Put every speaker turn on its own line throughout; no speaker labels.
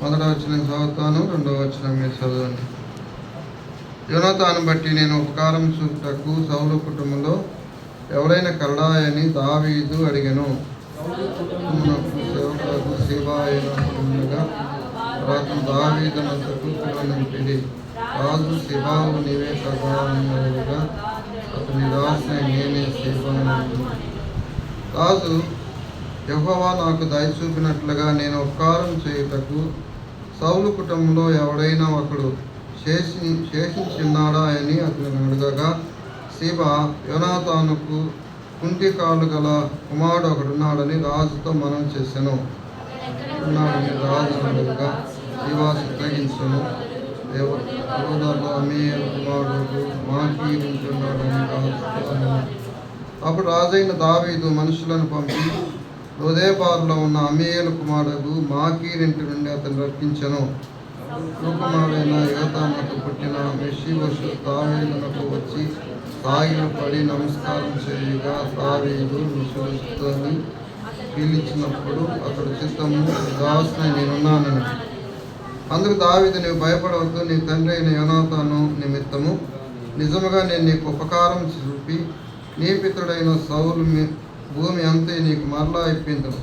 మొదటి వచనం చదువుతాను, రెండవ వచనం మీరు చదవండి. యోనాతాను బట్టి నేను ఉపకారం చూపుటకు సౌలు కుటుంబంలో ఎవరైనా కలడాయని దావీదు అడిగెను. సేవకులకు సేవా అయినగా రాత్రి దావీదునంతకు పిలువనంపిడి. రాజు శివావు నీవే కదా అన్నగా అతని దాసిన నేనే సేవాను. రాజు యెహోవా నాకు దయ చూపినట్లుగా నేను ఉపకారం చేయుటకు సౌలు కుటుంబంలో ఎవడైనా ఒకడు శేషించున్నాడా అని అతను అడగగా సీబా యోనాతానుకు కుంటి కాళ్ళు గల కుమారుడు ఒకడున్నాడని రాజుతో మనం చేశాను ఉన్నాడని రాజు అడగగా సీబా చిత్రగించను. యోధాలో అమీయేలు కుమారుడు మాకీరించున్నాడని రాజుతో. అప్పుడు రాజైన దావీదు మనుషులను పంపి లోదేబారులో ఉన్న అమీయేలు కుమారుడు మాకీరింటి నుండి అతను రప్పించెను. కుమారుడైన యోతామునకు పుట్టిన మెషీబోషు దావీదునకు వచ్చి సాగిలపడి నమస్కారం చేయగా దావీదు మెషీబోషుని పిలిచినప్పుడు అతడు చిత్తము దాసునై నేనున్నానని. అందుకు దావీదు నీవు భయపడవద్దు, నీ తండ్రి అయిన యోనాతాను నిమిత్తము నిజముగా నేను నీకు ఉపకారం చూపి నీ పితరుడైన సౌలు భూమి అంతే నీకు మరలా ఇప్పిందను.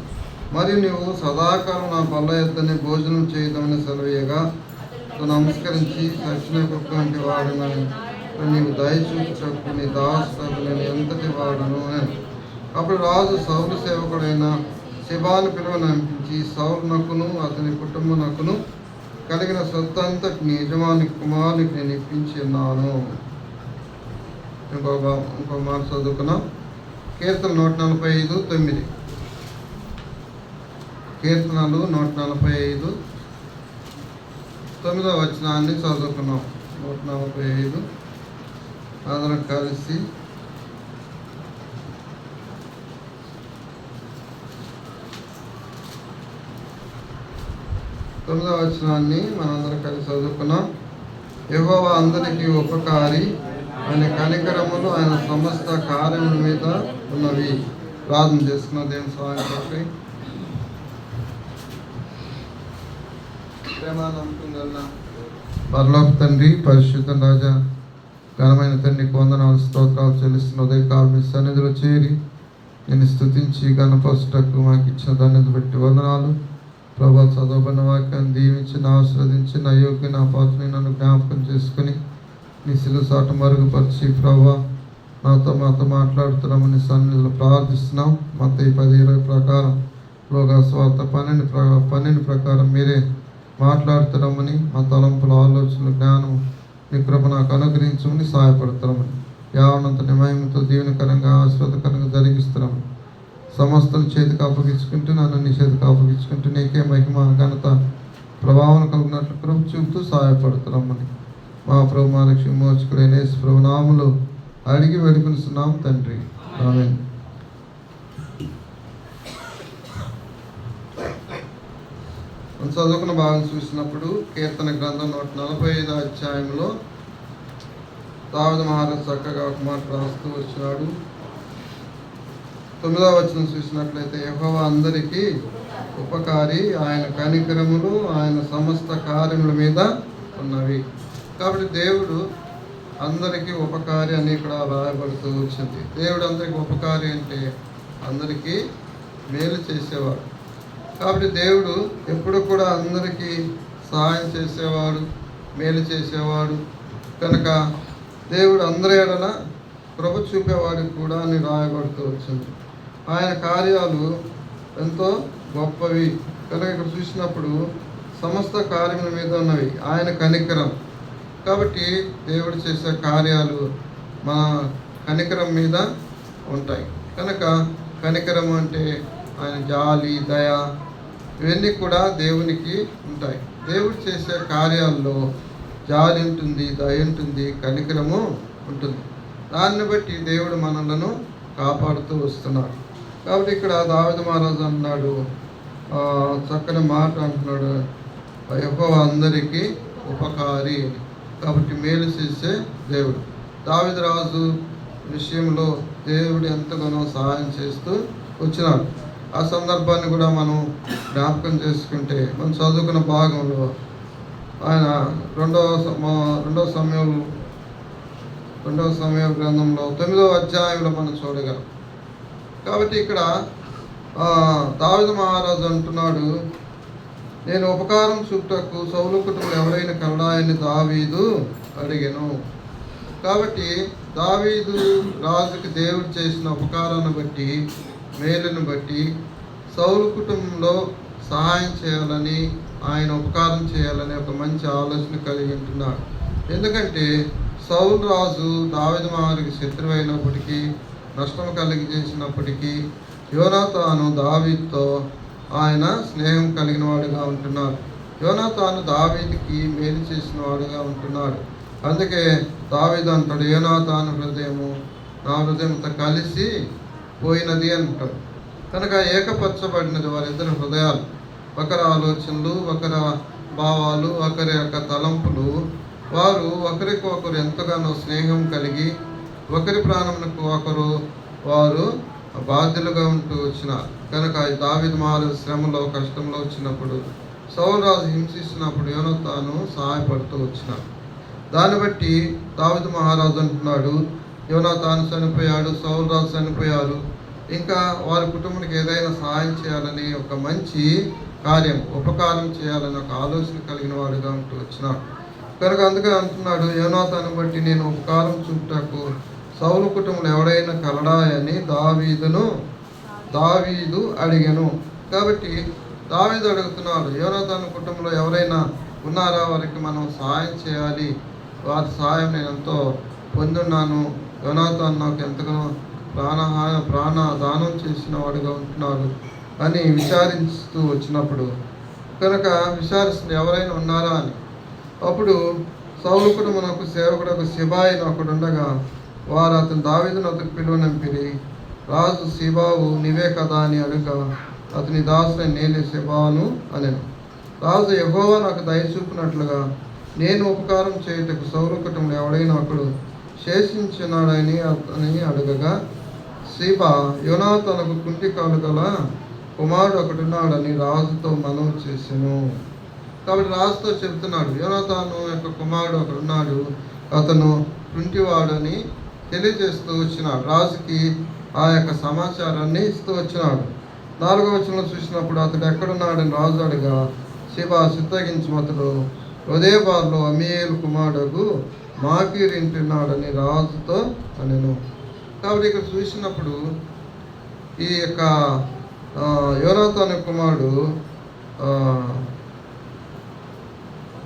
మరియు నీవు సదాకాలం నా బల్ల ఎద్దనే భోజనం చేయదామని సెలవేయగా నమస్కరించి చచ్చిన కుక్క వంటి వాడనని నీవు దయచూపుటకు నీ దాసులకు నేను ఎంతటి వాడను అని. అప్పుడు రాజు సౌలు సేవకుడైన శిబాను పిలువనంపించి సౌలునకును అతని కుటుంబనకును కలిగిన సొత్తంతటి నీ యజమాని కుమారునికి నేను ఇప్పించి ఉన్నాను. ఇంకో మాట చదువుకున్నాం. కీర్తన 145:9. కీర్తనలు 145 9వ వచనాన్ని చదువుకున్నాం. 145 అందరం కలిసి తొమ్మిదవ వచనాన్ని మనందరం కలిసి చదువుకున్నాం. యెహోవా అందరికీ ఉపకారి, ఆయన కనికరములు ఆయన సమస్త కార్యముల మీద ఉన్నవి. ప్రార్థన చేసుకున్న దేవుని సహాయం కొరకై. పరలోక తండ్రి, పరిశుద్ధ రాజా, ఘనమైన తండ్రికి వందనాలు స్తోత్రాలు చెల్లిస్తున్న ఉదయకాలం మీ సన్నిధిలో చేరి నేను స్తుతించి గణపరచుటకు మాకు ఇచ్చిన ధన్యత బట్టి వందనాలు. ప్రభా, చదవబడిన వాక్యాన్ని దీవించి ఆశీర్వదించి నా యోగ్య నా పాత్రని నన్ను జ్ఞాపకం చేసుకుని నీ శిలువ చాటు మరుగుపరిచి ప్రభా మాతో మాట్లాడుతున్నామని సన్నిధిలో ప్రార్థిస్తున్నాం. మత్తయి 10:20 ప్రకారం లోగా స్వార్థ 12 ప్రకారం మీరే మాట్లాడుతున్నామని మా తలంపుల ఆలోచనలు జ్ఞానం నీ కృప నాకు అనుగ్రహించమని సహాయపడుతున్నామని యావనంత నిమయంతో దీవెనకరంగా ఆశీర్వాదకరంగా జరిగిస్తున్నామని సమస్తం చేతికి అప్పగించుకుంటూ నన్ను నీ చేతికి అప్పగించుకుంటూ నీకే మహిమ ఘనత ప్రభావం కలిగినట్లు కృప చూపుతూ సహాయపడుతున్నామని మా ప్రభు మా రక్షణ మోచకుడైన యేసు ప్రభు నామములో అడిగి వేడుకొనిస్తున్నాం తండ్రి, ఆమేన్. చదువుకున్న భాగం చూసినప్పుడు కీర్తన గ్రంథం 145 అధ్యాయంలో దావీదు మహారాజు చక్కగా ఒక మాట రాస్తూ వచ్చినాడు. 9వ వచనం చూసినట్లయితే యెహోవా అందరికీ ఉపకారి, ఆయన కనికరములు ఆయన సమస్త కార్యముల మీద ఉన్నవి. కాబట్టి దేవుడు అందరికీ ఉపకారి అని ఇక్కడ రాయబడుతూ వచ్చింది. దేవుడు అందరికీ ఉపకారి అంటే అందరికీ మేలు చేసేవాడు. కాబట్టి దేవుడు ఎప్పుడు కూడా అందరికీ సహాయం చేసేవాడు, మేలు చేసేవాడు. కనుక దేవుడు అందరి ఎడల కృప చూపేవాడికి కూడా అని రాయబడుతూ వచ్చింది. ఆయన కార్యాలు ఎంతో గొప్పవి. కనుక ఇక్కడ చూసినప్పుడు సమస్త కార్యముల మీద ఉన్నవి ఆయన కనికరం. కాబట్టి దేవుడు చేసే కార్యాలు మన కనికరం మీద ఉంటాయి. కనుక కనికరం అంటే ఆయన జాలి, దయ, ఇవన్నీ కూడా దేవునికి ఉంటాయి. దేవుడు చేసే కార్యాల్లో జాలి ఉంటుంది, దయ ఉంటుంది, కనికరము ఉంటుంది. దాన్ని బట్టి దేవుడు మనలను కాపాడుతూ వస్తున్నాడు. కాబట్టి ఇక్కడ దావీదు మహారాజు అన్నాడు, చక్కని మాట అంటున్నాడు, యెహోవా అందరికీ ఉపకారి. కాబట్టి మేలు చేసే దేవుడు. దావీదు రాజు విషయంలో దేవుడు ఎంతగానో సహాయం చేస్తూ వచ్చినాడు. ఆ సందర్భాన్ని కూడా మనం జ్ఞాపకం చేసుకుంటే మనం చదువుకున్న భాగంలో ఆయన రెండవ సమయం గ్రంథంలో 9వ అధ్యాయంలో మనం చూడగలం. కాబట్టి ఇక్కడ దావీదు మహారాజు అంటున్నాడు, నేను ఉపకారం చూపుటకు సౌలు కుటుంబం ఎవరైనా కలడాయని దావీదు అడిగాను. కాబట్టి దావీదు రాజుకి దేవుడు చేసిన ఉపకారాన్ని బట్టి, మేలును బట్టి సౌలు కుటుంబంలో సహాయం చేయాలని, ఆయన ఉపకారం చేయాలని ఒక మంచి ఆలోచన కలిగి ఉంటున్నాడు. ఎందుకంటే సౌలు రాజు దావీదు మహారాజుకి శత్రువు అయినప్పటికీ, నష్టం కలిగి చేసినప్పటికీ యోనాతాను దావీదుతో ఆయన స్నేహం కలిగిన వాడుగా ఉంటున్నాడు. యోనాతాను దావీదుకి మేలు చేసిన వాడుగా ఉంటున్నాడు. అందుకే దావీదు అంటాడు, యోనాతాను హృదయము నా హృదయంతో కలిసి పోయినది అంటాడు. కనుక ఏకపరచబడినది వారిద్దరి హృదయాలు, ఒకరి ఆలోచనలు, ఒకరి భావాలు, ఒకరి యొక్క తలంపులు. వారు ఒకరికొకరు ఎంతగానో స్నేహం కలిగి ఒకరి ప్రాణమునకు ఒకరు వారు బాధ్యులుగా ఉంటూ వచ్చినారు. కనుక దావీదు మహారాజు శ్రమలో, కష్టంలో వచ్చినప్పుడు, సౌలు రాజు హింసిస్తున్నప్పుడు యోనాతాను సహాయపడుతూ వచ్చినాడు. దాన్ని బట్టి దావీదు మహారాజు అంటున్నాడు, యోనాతాను చనిపోయాడు, సౌలు రాజు చనిపోయారు, ఇంకా వారి కుటుంబానికి ఏదైనా సహాయం చేయాలని ఒక మంచి కార్యం, ఉపకారం చేయాలని ఒక ఆలోచన కలిగిన వాడుగా ఉంటూ వచ్చినాడు. కనుక అందుకే అంటున్నాడు, యోనాతాను బట్టి నేను ఉపకారం చూపుటకు సౌలు కుటుంబంలో ఎవడైనా కలడాయని దావీదు అడిగాను. కాబట్టి దావీదు అడుగుతున్నాడు, యోనాతాను కుటుంబంలో ఎవరైనా ఉన్నారా, వారికి మనం సహాయం చేయాలి, వారి సహాయం నేను ఎంతో పొందున్నాను, యోనాతాను నాకు ఎంతగానో ప్రాణ దానం చేసిన వాడుగా ఉంటున్నాడు అని విచారిస్తూ వచ్చినప్పుడు, కనుక విచారిస్తుంది ఎవరైనా ఉన్నారా అని. అప్పుడు సౌలు కుటుంబమునకు సేవకుడు సిబాయిని ఒకడు ఉండగా వారు అతను దావీదును అతను పిలువనంపిరి. రాజు సిబావు నీవే కదా అని అడుగా, అతని దాసుని నేనే సిబాను అనెను. రాజు యెహోవా నాకు దయ చూపినట్లుగా నేను ఉపకారం చేయుటకు సౌలు కుటుంబంలో ఎవడైనా ఒకడు శేషించినాడని అతని అడగగా, సిబా యోనాతానుకు కుంటి కాలు గల కుమారుడు ఒకడున్నాడని రాజుతో మనవి చేసెను. కాబట్టి రాజుతో చెబుతున్నాడు, యోనాతాను యొక్క కుమారుడు ఒకడున్నాడు, అతను కుంటివాడని తెలియజేస్తూ వచ్చినాడు. రాజుకి ఆ యొక్క సమాచారాన్ని ఇస్తూ వచ్చినాడు. 4వ వచనంలో చూసినప్పుడు అతడు ఎక్కడున్నాడని రాజు అడిగా, సిబా సిద్ధగించమతడు ఉదయబార్లో అమీయేలు కుమారుడు మాకీరు ఇంటున్నాడని రాజుతో అనెను. కాబట్టి ఇక్కడ చూసినప్పుడు ఈ యొక్క యోనాతాను కుమారుడు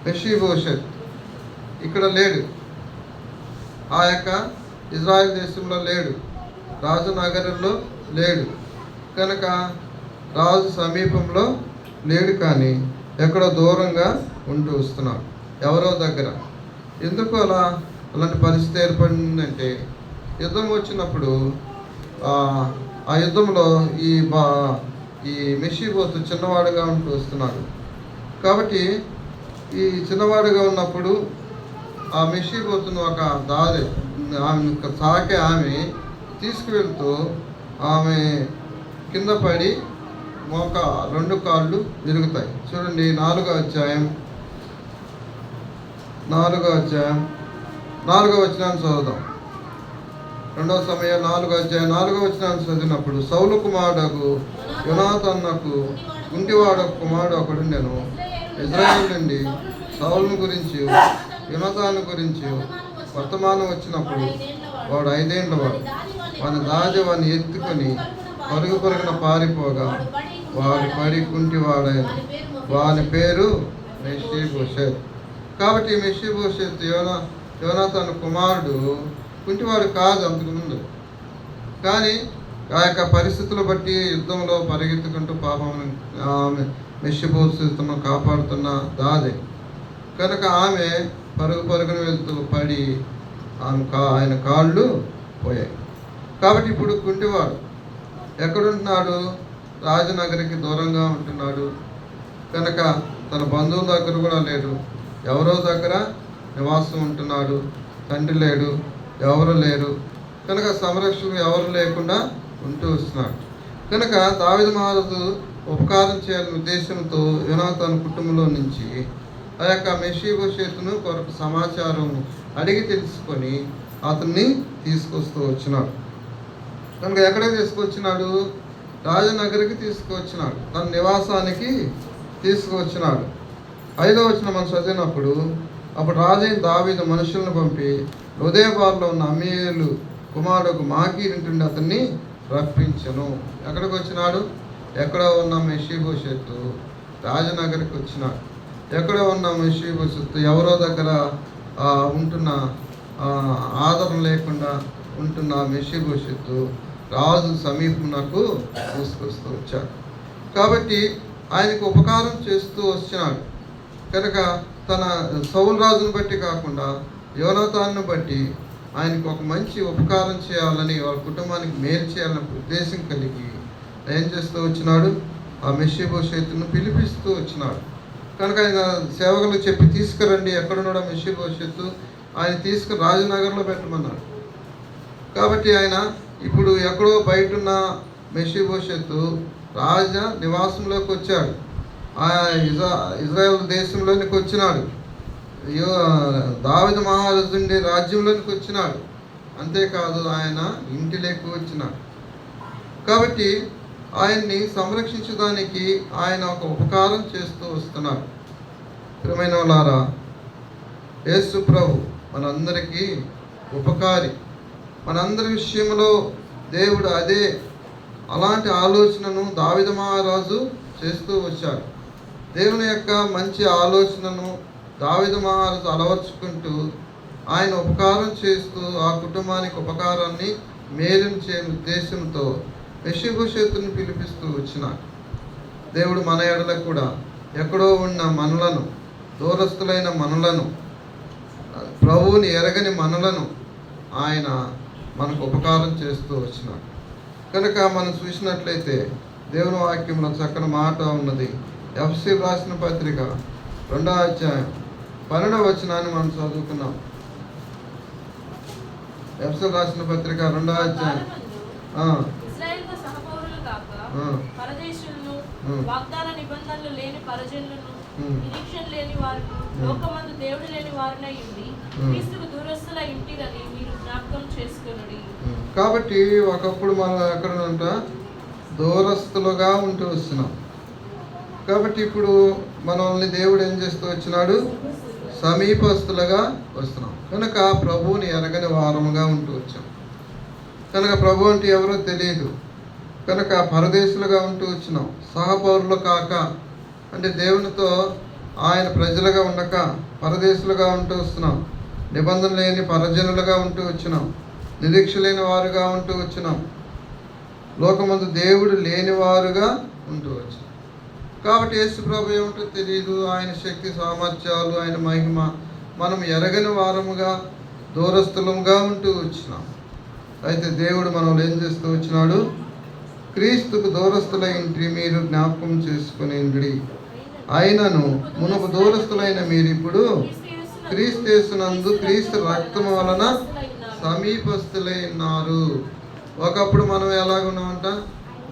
మెఫీబోషెత్ ఇక్కడ లేడు, ఆ యొక్క ఇజ్రాయెల్ దేశంలో లేడు, రాజనగరంలో లేడు, కనుక రాజు సమీపంలో లేడు, కానీ ఎక్కడో దూరంగా ఉంటూ వస్తున్నాడు ఎవరో దగ్గర. ఎందుకు అలాంటి పరిస్థితి ఏర్పడిందంటే, యుద్ధం వచ్చినప్పుడు ఆ యుద్ధంలో ఈ మెఫీబోతు చిన్నవాడుగా ఉంటూ వస్తున్నాడు. కాబట్టి ఈ చిన్నవాడుగా ఉన్నప్పుడు ఆ మెఫీబోతును ఒక దారి ఆమె సాకే ఆమె తీసుకువెళ్తూ ఆమె కింద పడి రెండు కాళ్ళు విరుగుతాయి. చూడండి 4వ అధ్యాయం 4వ వచనాన్ని చదువుదాం. 2వ సమయం 4వ అధ్యాయం 4వ వచనాన్ని చదివినప్పుడు, సౌలు కుమారుడు యోనాతానుకు కుంటివాడు కుమారుడు ఒకడుండెను. ఇజ్రాయేల్ నుండి సౌలును గురించి యోనాతాను గురించి వర్తమానం వచ్చినప్పుడు వాడు 5 ఏళ్ల వాడు. వాని దాది వాడిని ఎత్తుకొని పరుగున పారిపోగా వాడి పడి కుంటివాడైన, వాని పేరు మెఫీబోషెత్. కాబట్టి మెఫీబోషెత్ యోనాతాను కుమారుడు కుంటివాడు కాదు అంతకుముందు, కానీ ఆ యొక్క పరిస్థితులు బట్టి యుద్ధంలో పరిగెత్తుకుంటూ పాపం ఆమె మెఫీబోషెతును కాపాడుతున్న దాది కనుక ఆమె పరుగున వెళ్తూ పడి ఆయన కాళ్ళు పోయాయి. కాబట్టి ఇప్పుడు కుంటివాడు ఎక్కడుంటున్నాడు, రాజనగరికి దూరంగా ఉంటున్నాడు, కనుక తన బంధువుల దగ్గర కూడా లేడు, ఎవరో దగ్గర నివాసం ఉంటున్నాడు, తండ్రి లేడు, ఎవరు లేరు, కనుక సంరక్షణ ఎవరు లేకుండా ఉంటూ వస్తున్నాడు. కనుక దావీదు మహారాజు ఉపకారం చేయాలనే ఉద్దేశంతో యోనాతాను కుటుంబంలో నుంచి ఆ యొక్క మెషీబోషెతును కొరకు సమాచారం అడిగి తెలుసుకొని అతన్ని తీసుకొస్తూ వచ్చినాడు. కనుక ఎక్కడికి తీసుకొచ్చినాడు? రాజనగరికి తీసుకువచ్చినాడు, తన నివాసానికి తీసుకువచ్చినాడు. 5వ వచనం మనం చదివినప్పుడు, అప్పుడు రాజైన దావీదు మనుషులను పంపి లోదేబారులో ఉన్న అమ్మీయేలు కుమారుడు మాకీరు నుండి అతన్ని రప్పించను. ఎక్కడికి వచ్చినాడు? ఎక్కడ ఉన్న మెషీబోషెతు రాజనగరికి వచ్చినాడు. ఎక్కడ ఉన్న మెషీబోషెతు ఎవరో దగ్గర ఉంటున్న ఆదరణ లేకుండా ఉంటున్న మెషీబోషెతు రాజు సమీపమునకు తీసుకొస్తూ వచ్చాడు. కాబట్టి ఆయనకు ఉపకారం చేస్తూ వచ్చినాడు. కనుక తన సౌలు రాజును బట్టి కాకుండా యోనాతాను బట్టి ఆయనకు ఒక మంచి ఉపకారం చేయాలని, వాళ్ళ కుటుంబానికి మేలు చేయాలనే ఉద్దేశం కలిగి ఏం చేస్తూ వచ్చినాడు? ఆ మెషీబోషెతును పిలిపిస్తూ వచ్చినాడు. కనుక ఆయన సేవకులు చెప్పి తీసుకురండి, ఎక్కడున్నాడో మెషీబోషెతు, ఆయన తీసుకుని రాజనగర్లో పెట్టమన్నాడు. కాబట్టి ఆయన ఇప్పుడు ఎక్కడో బయటున్న మెషీబోషెతు రాజ నివాసంలోకి వచ్చాడు. ఇజ్రాయెల్ దేశంలోనికి వచ్చినాడు. దావీదు మహారాజు ఉండే రాజ్యంలోనికి వచ్చినాడు. అంతేకాదు ఆయన ఇంటిలోకి వచ్చినాడు. కాబట్టి ఆయన్ని సంరక్షించడానికి ఆయన ఒక ఉపకారం చేస్తూ వస్తున్నాడు. ప్రియమైన వాళ్ళారా, యేసు ప్రభు మనందరికీ ఉపకారి. మనందరి విషయంలో దేవుడు అలాంటి ఆలోచనను దావీదు మహారాజు చేస్తూ వచ్చాడు. దేవుని యొక్క మంచి ఆలోచనను దావీదు మహారాజు అలవర్చుకుంటూ ఆయన ఉపకారం చేస్తూ ఆ కుటుంబానికి ఉపకారాన్ని మేలును చేయని ఉద్దేశంతో మెషీబోషెతును పిలిపిస్తూ వచ్చినాడు. దేవుడు మన ఎడలకు కూడా ఎక్కడో ఉన్న మనలను, దూరస్తులైన మనలను, ప్రభువుని ఎరగని మనలను ఆయన మనకు ఉపకారం చేస్తూ వచ్చినాడు. కనుక మనం చూసినట్లయితే దేవుని వాక్యంలో చక్కని మాట ఉన్నది. ఎఫ్ఎస్సీ రాసిన పత్రిక 2వ అధ్యాయం 12వ వచనాన్ని మనం చదువుకున్నాం. ఎఫ్ఎస్సీ రాసిన పత్రిక 2వ అధ్యాయం
వాగ్దాన నిబంధనలు లేని పరజనులను, నిరీక్షణ లేని వారును, లోకమందు దేవుడు లేని వారునై ఉండి క్రీస్తుకు దూరస్తులై ఇంటిరని మీరు జ్ఞాపకం చేసుకొనుడి.
కాబట్టి ఒకప్పుడు మనం ఎక్కడంట దూరస్తులుగా ఉంటూ వస్తున్నాం. కాబట్టి ఇప్పుడు మనల్ని దేవుడు ఏం చేస్తూ వచ్చినాడు? సమీపస్తులుగా వస్తున్నాం. కనుక ప్రభువుని ఎరగని వారముగా ఉంటూ వచ్చాం. కనుక ప్రభు అంటే ఎవరో తెలియదు. కనుక పరదేశులుగా ఉంటూ వచ్చినాం. సహపౌరులు కాక, అంటే దేవునితో ఆయన ప్రజలుగా ఉండక పరదేశులుగా ఉంటూ వస్తున్నాం. నిబంధన లేని పరజనులుగా ఉంటూ వచ్చినాం. నిరీక్ష లేని వారుగా ఉంటూ వచ్చినాం. లోకమందు దేవుడు లేని వారుగా ఉంటూ వచ్చినాం. కాబట్టి యేసు ప్రభు ఏమిటో తెలియదు. ఆయన శక్తి సామర్థ్యాలు, ఆయన మహిమ మనం ఎరగని వారముగా, దూరస్థులముగా ఉంటూ వచ్చినాం. అయితే దేవుడు మనల్ని ఏం చేస్తూ వచ్చినాడు? క్రీస్తుకు దూరస్థులైంటి మీరు జ్ఞాపకం చేసుకునేండి. అయినను మునుపు దూరస్థులైన మీరు ఇప్పుడు క్రీస్తు యేసునందు క్రీస్తు రక్తము వలన సమీపస్తులై ఉన్నారు. ఒకప్పుడు మనం ఎలాగున్నామంట?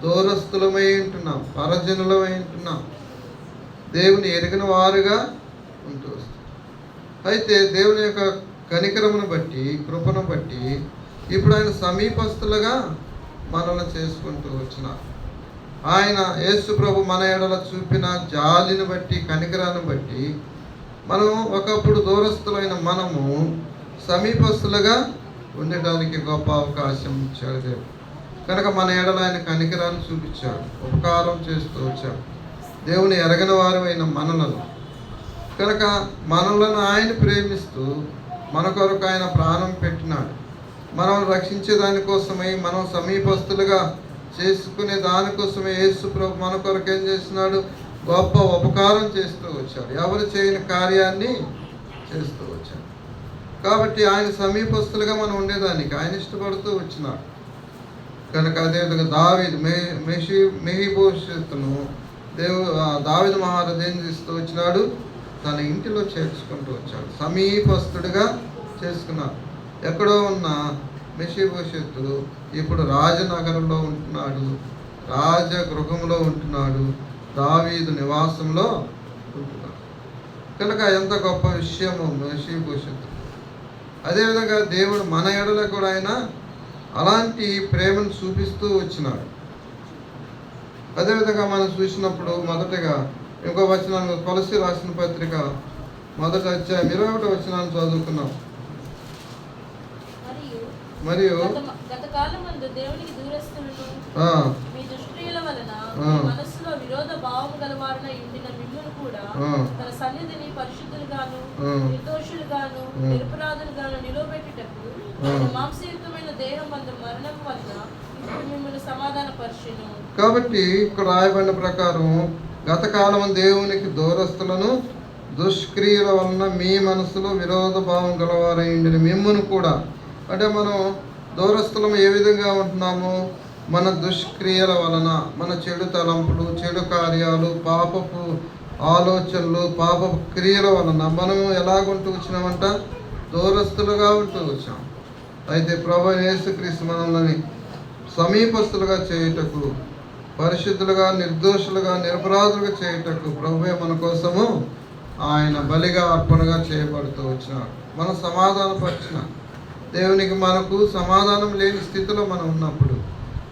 దూరస్థులమై ఉంటున్నాం, పరజనులమై ఉంటున్నాం, దేవుని ఎరిగిన వారుగా ఉంటూ వస్తాం. అయితే దేవుని యొక్క కనికరమును బట్టి, కృపను బట్టి ఇప్పుడు ఆయన సమీపస్తులుగా మనల్ని చేసుకుంటూ వచ్చినారు. ఆయన యేసు ప్రభు మన ఎడల చూపిన జాలిని బట్టి, కనికరాన్ని బట్టి మనం ఒకప్పుడు దూరస్తులైన మనము సమీపస్తులుగా ఉండటానికి గొప్ప అవకాశం ఇచ్చాడు దేవుడు. కనుక మన ఎడల ఆయన కనికరాన్ని చూపించాడు, ఉపకారం చేస్తూ వచ్చాడు. దేవుని ఎరగని వారైన మనలను, కనుక మనలను ఆయన ప్రేమిస్తూ మన కొరకు ఆయన ప్రాణం పెట్టినాడు. మనం రక్షించే దానికోసమై, మనం సమీపస్తులుగా చేసుకునే దానికోసమే యేసు ప్రభు మన కొరకు ఏం చేస్తున్నాడు? గొప్ప ఉపకారం చేస్తూ వచ్చాడు. ఎవరు చేయని కార్యాన్ని చేస్తూ వచ్చాడు. కాబట్టి ఆయన సమీపస్తులుగా మనం ఉండేదానికి ఆయన ఇష్టపడుతూ వచ్చినాడు. కనుక అదేవిధంగా దావీదు మెషీబోషెతును దావీదు మహారాజు ఏం చేస్తూ వచ్చినాడు? తన ఇంటిలో చేర్చుకుంటూ వచ్చాడు, సమీపస్తుడిగా చేసుకున్నాడు. ఎక్కడో ఉన్న మెషీబోషెతు ఇప్పుడు రాజనగరంలో ఉంటున్నాడు, రాజగృహంలో ఉంటున్నాడు, దావీదు నివాసంలో ఉంటున్నాడు. కనుక ఎంత గొప్ప విషయము మెఫీబోషెతు. అదేవిధంగా దేవుడు మన ఎడల కూడా ఆయన అలాంటి ప్రేమను చూపిస్తూ వచ్చినాడు. అదేవిధంగా మనం చూసినప్పుడు మొదటగా ఇంకో వచనాన్ని కొలస్సీ రాసిన పత్రిక 1వ అధ్యాయం 21వ వచనాన్ని చదువుకున్నాం. మరియు
గత కాలమందు దేవునికి దూరస్తులను మీ దుష్క్రియల వలన మనస్సులో విరోధ భావం గలవారునై ఉండిన మిమ్మును కూడా తన సన్నిధిని పరిశుద్ధులుగాను నిర్దోషులుగాను నిరపరాధులుగాను నిలవబెట్టుటకు మాంసయుక్తమైన దేహం అందు మరణం వలన ఇప్పుడు మిమ్మల్ని సమాధానపరచును.
కాబట్టి ఇక్కడ రాయబడిన ప్రకారం గత కాలం దేవునికి దూరస్తులను దుష్క్రియల వలన మీ మనసులో విరోధ భావం గలవారై ఉండిన మిమ్మును కూడా, అంటే మనం దూరస్థులం ఏ విధంగా ఉంటున్నాము? మన దుష్క్రియల వలన, మన చెడు తలంపులు, చెడు కార్యాలు, పాపపు ఆలోచనలు, పాపపు క్రియల వలన మనం ఎలాగుంటూ వచ్చినామంట? దూరస్థులుగా ఉంటూ వచ్చాం. అయితే ప్రభువైన యేసుక్రీస్తు మనల్ని సమీపస్తులుగా చేయుటకు, పరిశుద్ధులుగా, నిర్దోషులుగా, నిరపరాధులుగా చేయుటకు ప్రభువే మన కోసము ఆయన బలిగా, అర్పణగా చేయబడుతూ వచ్చినాడు. మనం సమాధానపరిచిన దేవునికి మనకు సమాధానం లేని స్థితిలో మనం ఉన్నప్పుడు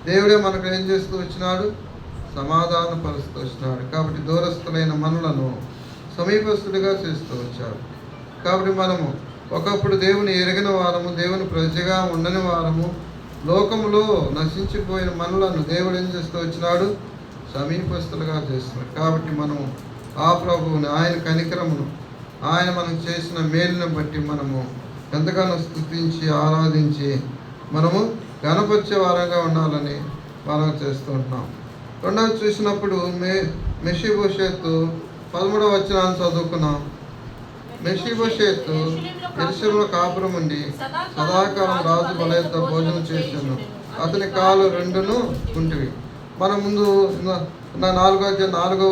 దేవుడే మనకు ఏం చేస్తూ వచ్చినాడు? సమాధానపరుస్తూ వచ్చినాడు. కాబట్టి దూరస్థులైన మనలను సమీపస్తుడిగా చేస్తూ వచ్చాడు. కాబట్టి మనము ఒకప్పుడు దేవుని ఎరిగిన వారము, దేవుని ప్రజగా ఉండని వారము, లోకములో నశించిపోయిన మనలను దేవుడు ఏం చేస్తూ వచ్చినాడు? సమీపస్తులుగా చేస్తున్నాడు. కాబట్టి మనము ఆ ప్రభువుని, ఆయన కనికరమును, ఆయన మనం చేసిన మేలును బట్టి మనము ఎంతగానో స్తుతించి ఆరాధించి మనము గణపరిచే వారంగా ఉండాలని మనం చేస్తూ ఉంటున్నాం. రెండవది చూసినప్పుడు మెఫీబోషెతు 13వ వచనాన్ని చదువుకున్నాం. మెఫీబోషెతు యెరూషలేములో కాపురం ఉండి సదాకాలం రాజు బలైతో భోజనం చేశాను, అతని కాలు రెండును కుంటివి. మన ముందు 4వ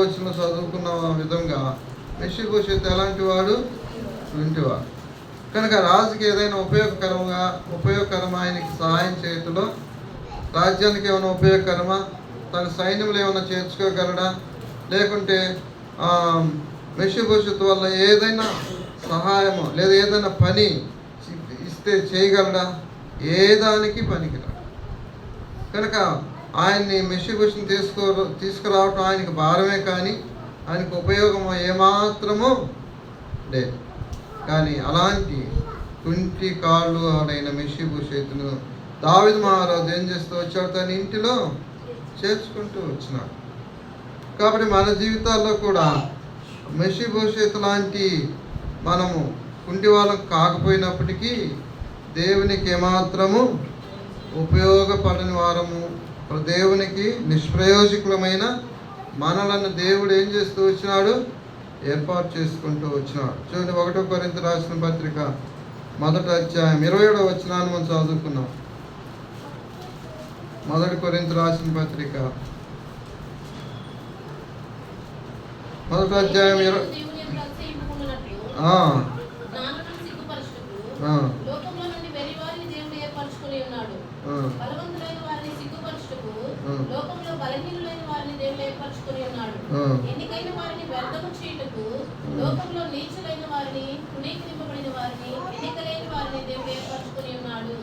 వచనంలో చదువుకున్న విధంగా మెఫీబోషెతు ఎలాంటి వాడు? కుంటివాడు. కనుక రాజుకి ఏదైనా ఉపయోగకరమా ఆయనకి సహాయం చేయటంలో? రాజ్యానికి ఏమైనా ఉపయోగకరమా? తన సైన్యంలో ఏమైనా చేర్చుకోగలడా? లేకుంటే మెఫీబోషెతు వల్ల ఏదైనా సహాయము లేదా ఏదైనా పని ఇస్తే చేయగలడా? ఏ దానికి పనికిరాడు. కనుక ఆయన్ని మెఫీబోషెతుని తీసుకురావటం ఆయనకి భారమే కానీ ఆయనకు ఉపయోగం ఏమాత్రము లేదు. కానీ అలాంటి కుంటి కాళ్ళు ఆడైన మెఫీబోషెతును దావీదు మహారాజు ఏం చేస్తూ వచ్చాడు? తన ఇంటిలో చేర్చుకుంటూ వచ్చినాడు. కాబట్టి మన జీవితాల్లో కూడా మెఫీబోషెతు లాంటి మనము కుంటి వాళ్ళకు కాకపోయినప్పటికీ దేవునికి ఏమాత్రము ఉపయోగపడని వారము, దేవునికి నిష్ప్రయోజకులమైన మనలను దేవుడు ఏం చేస్తూ వచ్చినాడు? ఏర్పాటు చేసుకుంటూ వచ్చినాడు. చూడండి, 1వ కొరింథీ రాసిన పత్రిక 1వ అధ్యాయం 27వ వచనాన్ని మనం చదువుకున్నాం. 1 కొరింథీ రాసిన పత్రిక 1వ అధ్యాయం 20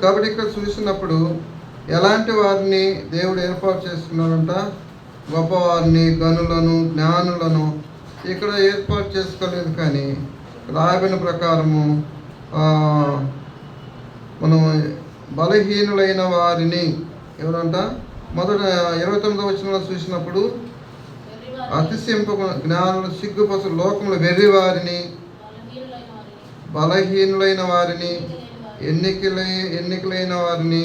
కాబట్టి ఇక్కడ చూసినప్పుడు ఎలాంటి వారిని దేవుడు ఏర్పాటు చేస్తున్నాడంట? గొప్పవారిని, గనులను, జ్ఞానులను ఇక్కడ ఏర్పాటు చేసుకోలేదు. కానీ రాయబడిన ప్రకారము మనం బలహీనులైన వారిని ఎవరంట? మొదట 29వ వచనంలో చూసినప్పుడు అతిశయింపకు జ్ఞానులు, సిగ్గుపసు లోకములు వెర్రివారిని, బలహీనులైన వారిని, ఎన్నికలైన వారిని,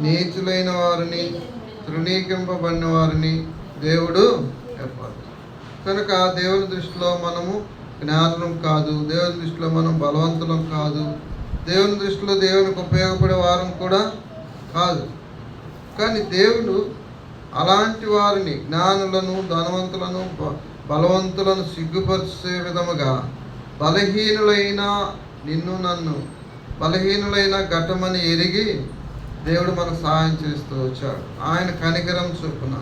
నీచులైన వారిని, తృణీకరింపబడిన వారిని దేవుడు ఏర్పాటు. కనుక దేవుని దృష్టిలో మనము జ్ఞానులం కాదు, దేవుని దృష్టిలో మనం బలవంతులం కాదు, దేవుని దృష్టిలో దేవునికి ఉపయోగపడే వారం కూడా కాదు. కానీ దేవుడు అలాంటి వారిని, జ్ఞానులను, ధనవంతులను, బలవంతులను సిగ్గుపరిచే విధముగా బలహీనులైన నిన్ను నన్ను బలహీనులైన ఘటమని ఎరిగి దేవుడు మనకు సహాయం చేస్తూ వచ్చాడు. ఆయన కనికరం చొప్పున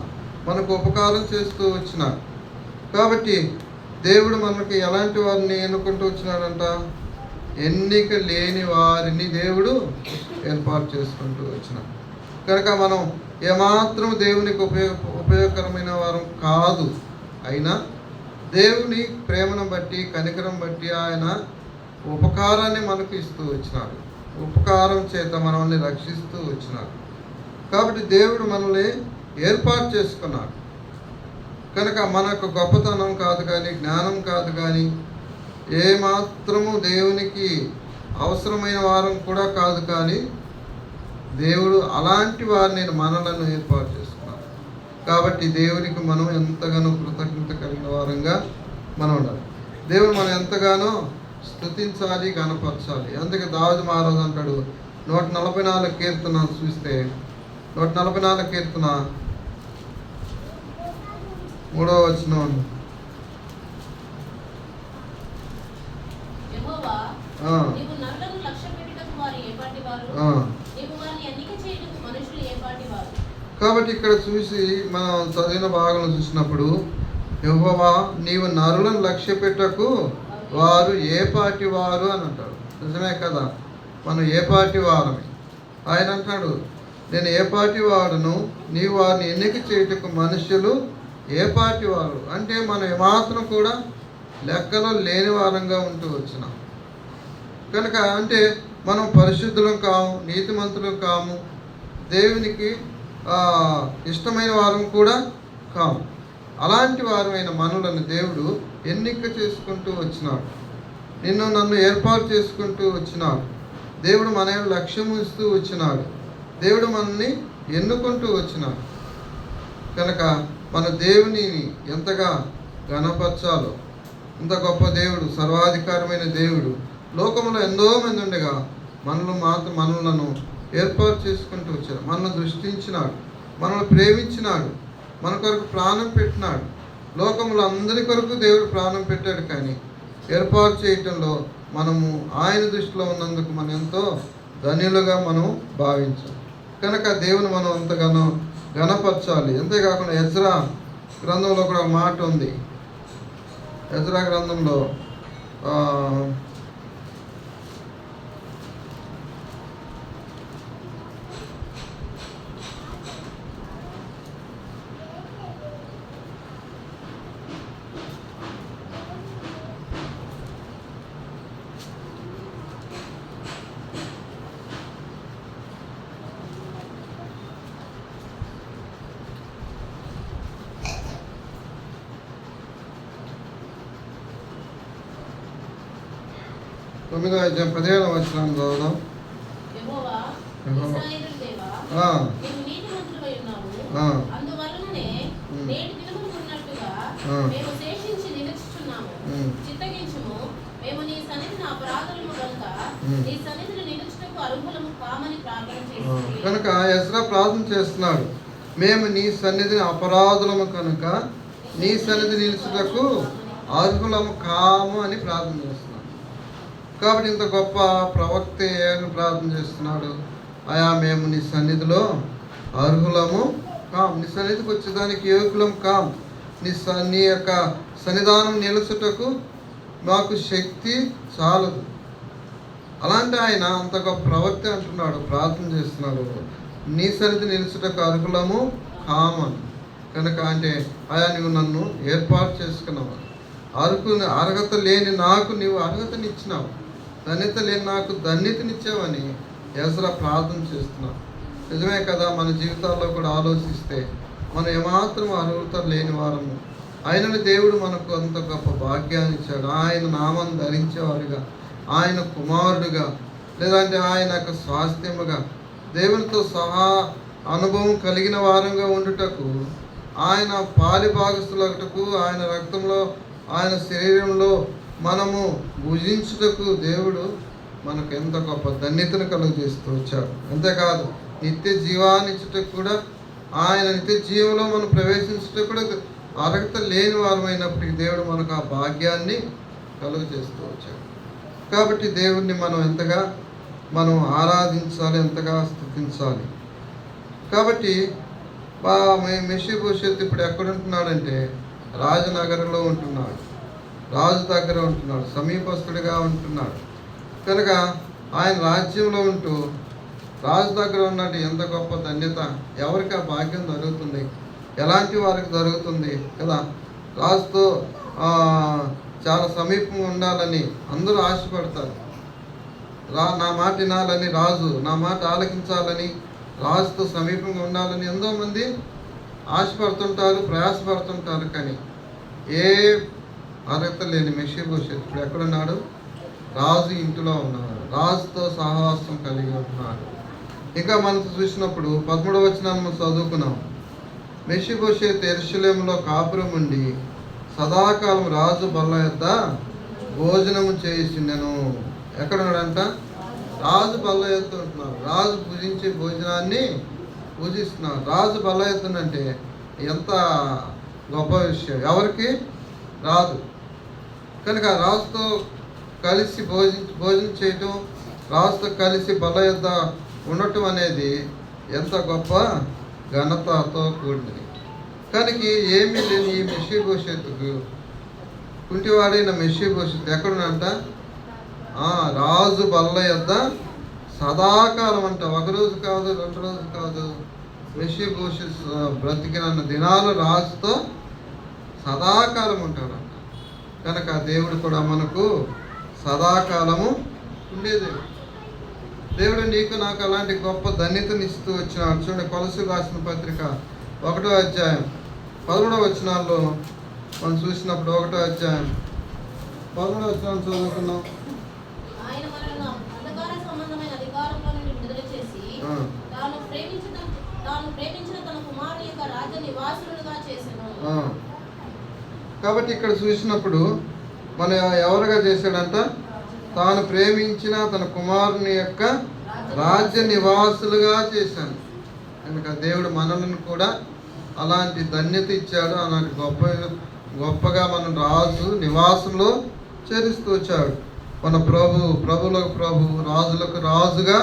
మనకు ఉపకారం చేస్తూ వచ్చినాడు. కాబట్టి దేవుడు మనకి ఎలాంటి వారిని ఎన్నుకుంటూ వచ్చినాడంట? ఎన్నిక లేని వారిని దేవుడు ఏర్పాటు చేసుకుంటూ వచ్చినాడు. కనుక మనం ఏమాత్రం దేవునికి ఉపయోగకరమైన వారం కాదు. అయినా దేవుని ప్రేమను బట్టి, కనికరం బట్టి ఆయన ఉపకారాన్ని మనకు ఇస్తూ వచ్చినాడు. ఉపకారం చేత మనల్ని రక్షిస్తూ వచ్చినాడు. కాబట్టి దేవుడు మనల్ని ఏర్పాటు చేసుకున్నాడు. కనుక మనకు గొప్పతనం కాదు కానీ, జ్ఞానం కాదు కానీ, ఏమాత్రము దేవునికి అవసరమైన వారం కూడా కాదు కానీ, దేవుడు అలాంటి వారిని మనలను ఏర్పాటు చేసుకున్నాడు. కాబట్టి దేవునికి మనం ఎంతగానో కృతజ్ఞత కలిగిన వారంగా మనం ఉండాలి. దేవుడు మనం ఎంతగానో స్తుతించాలి, గణపరచాలి. అందుకే దావీదు మహారాజు అంటాడు, 144 కీర్తన చూస్తే 144 కీర్తన 3వ వచనం, కాబట్టి ఇక్కడ చూసి మనం చదివిన భాగంలో చూసినప్పుడు, యెహోవా నీవు నరులను లక్ష్య పెట్టకు, వారు ఏ పాటి వారు అని అంటాడు. నిజమే కదా, మనం ఏ పాటి వారమే. ఆయన అంటాడు, నేను ఏ పాటి వాడును, నీవు వారిని ఎన్నిక చేయుటకు మనుషులు ఏ పాటి వారు. అంటే మనం ఏమాత్రం కూడా లెక్కలో లేని వారంగా ఉంటూ వచ్చినాం. కనుక అంటే మనం పరిశుద్ధులం కాము, నీతిమంతులం కాము, దేవునికి ఇష్టమైన వారం కూడా కాము. అలాంటి వారమైన మనలను దేవుడు ఎన్నిక చేసుకుంటూ వచ్చినాడు. నిన్ను నన్ను ఏర్పాటు చేసుకుంటూ వచ్చినాడు. దేవుడు మన లక్ష్యం ఇస్తూ వచ్చినాడు. దేవుడు మనల్ని ఎన్నుకుంటూ వచ్చినాడు. కనుక మన దేవుని ఎంతగా ఘనపరచాలో. ఇంత గొప్ప దేవుడు, సర్వాధికారమైన దేవుడు, లోకంలో ఎంతో మంది ఉండగా మనలను ఏర్పాటు చేసుకుంటూ వచ్చాడు. మనల్ని దృష్టించినాడు, మనల్ని ప్రేమించినాడు, మన కొరకు ప్రాణం పెట్టినాడు. లోకంలో అందరి కొరకు దేవుడు ప్రాణం పెట్టాడు. కానీ ఏర్పాటు చేయటంలో మనము ఆయన దృష్టిలో ఉన్నందుకు మనం ఎంతో ధన్యులుగా మనం భావించాం. కనుక దేవుని మనం ఎంతగానో ఘనపరచాలి. అంతేకాకుండా ఎజ్రా గ్రంథంలో కూడా ఒక మాట ఉంది. ఎజ్రా గ్రంథంలో 9వ అధ్యాయం 15వ వచనం చదువుదాం. కనుక ఎజ్రా ప్రార్థన చేస్తున్నాడు, మేము నీ సన్నిధిని అపరాధులము కనుక నీ సన్నిధి నిలుచుటకు అర్హులము కాము అని ప్రార్థన చేస్తున్నాడు. కాబట్టి ఇంత గొప్ప ప్రవక్త ఏమని ప్రార్థన చేస్తున్నాడు? అయా మేము నీ సన్నిధిలో అర్హులము కాము, నీ సన్నిధికి వచ్చేదానికి యోగ్యులం కాము, నీ యొక్క సన్నిధానం నిలుచుటకు మాకు శక్తి చాలదు. అలాంటి ఆయన అంత గొప్ప ప్రవక్త అంటున్నాడు, ప్రార్థన చేస్తున్నాడు, నీ సన్నిధి నిలుచుటకు అర్హులము కామని. కనుక అంటే అయా నువ్వు నన్ను ఏర్పాటు చేసుకున్నావు, అర్హత లేని నాకు నీవు అర్హతనిచ్చినావు, ధన్యత లేని నాకు ధన్యతనిచ్చావని ఎజ్రా ప్రార్థన చేస్తున్నావు. నిజమే కదా, మన జీవితాల్లో కూడా ఆలోచిస్తే మనం ఏమాత్రం అర్హత లేని వారము. ఆయనని దేవుడు మనకు అంత గొప్ప భాగ్యాన్ని ఇచ్చాడు. ఆయన నామాన్ని ధరించేవారుగా, ఆయన కుమారుడుగా, లేదంటే ఆయన యొక్క స్వాస్థ్యముగా, దేవునితో సహా అనుభవం కలిగిన వారంగా ఉండుటకు, ఆయన పాలి భాగస్థులటకు, ఆయన రక్తంలో, ఆయన శరీరంలో మనము భుజించుటకు దేవుడు మనకు ఎంత గొప్ప ధన్యతను కలుగజేస్తూ వచ్చాడు. అంతేకాదు నిత్య జీవాన్ని ఇచ్చుటకు కూడా, ఆయన నిత్య జీవంలో మనం ప్రవేశించుటకు కూడా అర్హత లేని వారమైనప్పటికీ దేవుడు మనకు ఆ భాగ్యాన్ని కలుగజేస్తూ వచ్చాడు. కాబట్టి దేవుడిని మనం ఎంతగా ఆరాధించాలి, ఎంతగా స్తుతించాలి. కాబట్టి మెషీబోషెత్ ఇప్పుడు ఎక్కడ ఉంటున్నాడంటే రాజనగరంలో ఉంటున్నాడు, రాజు దగ్గర ఉంటున్నాడు, సమీపస్తుడిగా ఉంటున్నాడు. కనుక ఆయన రాజ్యంలో ఉంటూ రాజు దగ్గర ఉన్నట్టు ఎంత గొప్ప ధన్యత, ఎవరికి ఆ భాగ్యం జరుగుతుంది, ఎలాంటి వారికి జరుగుతుంది కదా. రాజుతో చాలా సమీపంగా ఉండాలని అందరూ ఆశపడతారు. నా మాట వినాలని, రాజు నా మాట ఆలకించాలని, రాజుతో సమీపంగా ఉండాలని ఎంతోమంది ఆశపడుతుంటారు, ప్రయాసపడుతుంటారు. కానీ ఏ అర్హత లేని మెషీబోషెత్ ఇప్పుడు ఎక్కడున్నాడు? రాజు ఇంటిలో ఉన్నాడు, రాజుతో సహవాసం కలిగి ఉంటున్నాడు. ఇంకా మనం చూసినప్పుడు 13వ వచనాన్ని మనం చదువుకున్నాం. మెషీబోషెత్ యెరూషలేములో కాపురం ఉండి సదాకాలం రాజు బల్ల యొద్ద భోజనము చేయుచుండెను. ఎక్కడున్నాడంట? రాజు బల్ల యొద్ద ఉంటున్నాడు. రాజు పూజించే భోజనాన్ని పూజిస్తున్నాడు. రాజు బల్ల యొద్దంటే ఎంత గొప్ప విషయం, ఎవరికి రాదు. కనుక రాజుతో కలిసి భోజనం చేయటం, రాజుతో కలిసి బల్ల యొద్ద ఉండటం అనేది ఎంత గొప్ప ఘనతతో కూడినది. కనుక ఏమీ లేని ఈ మెషీబోషెతుకు, కుంటివాడైన మెషీబోషెత్ ఎక్కడున్నంట? రాజు బల్ల యొద్ద సదాకాలం అంట. ఒకరోజు కాదు, 2 రోజులు కాదు. మెషీబోషెత్ బ్రతికిన దినాలు రాజుతో సదాకాలం ఉంటాడంట. కనుక దేవుడు కూడా మనకు సదాకాలము ఉండేది. దేవుడు నీకు నాకు అలాంటి గొప్ప ధన్యతను ఇస్తూ వచ్చినాడు. చూడండి, కొలస్సీయులకు రాసిన పత్రిక 1వ అధ్యాయం 13వ వచనాల్లో మనం చూసినప్పుడు 1వ అధ్యాయం 13వ వచనం చదువుకున్నాం. కాబట్టి ఇక్కడ చూసినప్పుడు మన ఎవరుగా చేశాడంట? తాను ప్రేమించిన తన కుమారుని యొక్క రాజ్య నివాసులుగా చేశాను. కనుక దేవుడు మనల్ని కూడా అలాంటి ధన్యత ఇచ్చాడు. అలాంటి గొప్పగా మనం రాజు నివాసంలో చేరుస్తూ వచ్చాడు. మన ప్రభువులకు ప్రభు, రాజులకు రాజుగా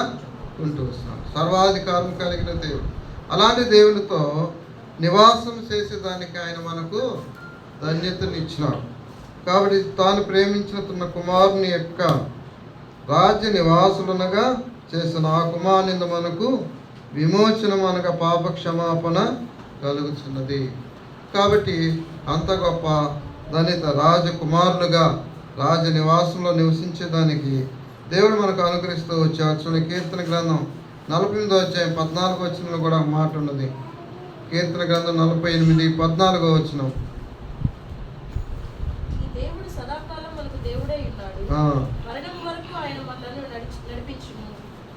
ఉంటూ వస్తున్నాడు. సర్వాధికారం కలిగిన దేవుడు. అలాంటి దేవునితో నివాసం చేసేదానికి ఆయన మనకు ధన్యతను ఇచ్చినాడు. కాబట్టి తాను ప్రేమించిన తన కుమారుని యొక్క రాజ్య నివాసులనగా చేసిన ఆ కుమారుని మనకు విమోచనం అనగా పాప క్షమాపణ కలుగుతున్నది. కాబట్టి అంత గొప్ప ధన్యత రాజకుమారులుగా రాజ నివాసంలో నివసించేదానికి దేవుడు మనకు అనుగ్రహిస్తూ వచ్చాడు. చూడండి, కీర్తన గ్రంథం 48వ అధ్యాయం 14వ వచనంలో కూడా మాట ఉన్నది. కీర్తన గ్రంథం 48, 14వ వచనం.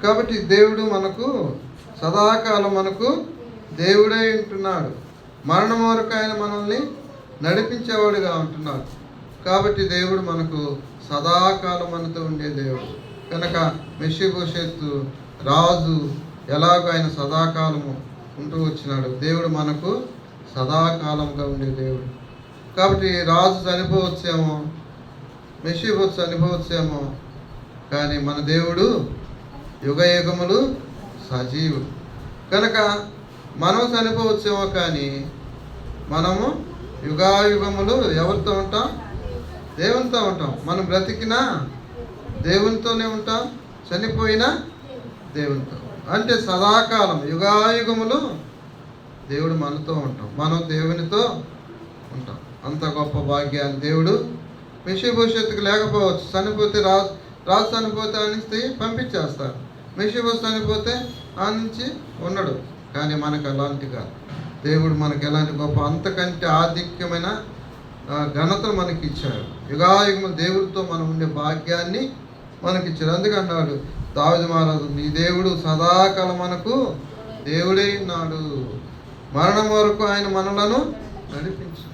కాబట్టి దేవుడు మనకు సదాకాలం మనకు దేవుడై ఉంటున్నాడు. మరణం వరకు ఆయన మనల్ని నడిపించేవాడుగా ఉంటున్నాడు. కాబట్టి దేవుడు మనకు సదాకాలం మనతో ఉండే దేవుడు. కనుక మెషీబోషెత్ రాజు ఎలాగో ఆయన సదాకాలము ఉంటూ వచ్చినాడు. దేవుడు మనకు సదాకాలంగా ఉండే దేవుడు. కాబట్టి రాజు చనిపోవచ్చేమో, మెషీబోషెత్ చనిపోవచ్చేమో, కానీ మన దేవుడు యుగయుగములు సజీవుడు. కనుక మనం చనిపోవచ్చేమో, కానీ మనము యుగాయుగములు ఎవరితో ఉంటాం? దేవునితో ఉంటాం. మనం బ్రతికినా దేవునితోనే ఉంటాం, చనిపోయినా దేవునితో. అంటే సదాకాలం యుగాయుగములు దేవుడు మనతో ఉంటాం, మనం దేవునితో ఉంటాం. అంత గొప్ప భాగ్యాన్ని దేవుడు మెషీబోషెత్తుకు లేకపోవచ్చు. చనిపోతే రాజు చనిపోతే ఆ నుంచి పంపించేస్తారు. మెషీబోషెత్ చనిపోతే ఆ నుంచి ఉండడు. కానీ మనకు అలాంటి కాదు. దేవుడు మనకు ఎలాంటి గొప్ప, అంతకంటే ఆధిక్యమైన ఘనత మనకి ఇచ్చాడు. యుగాయుగములు దేవుడితో మనం ఉండే భాగ్యాన్ని మనకిచ్చాడు. అందుకన్నాడు దావీదు మహారాజు, నీ దేవుడు సదాకాలం మనకు దేవుడై ఉన్నాడు, మరణం వరకు ఆయన మనలను నడిపించు.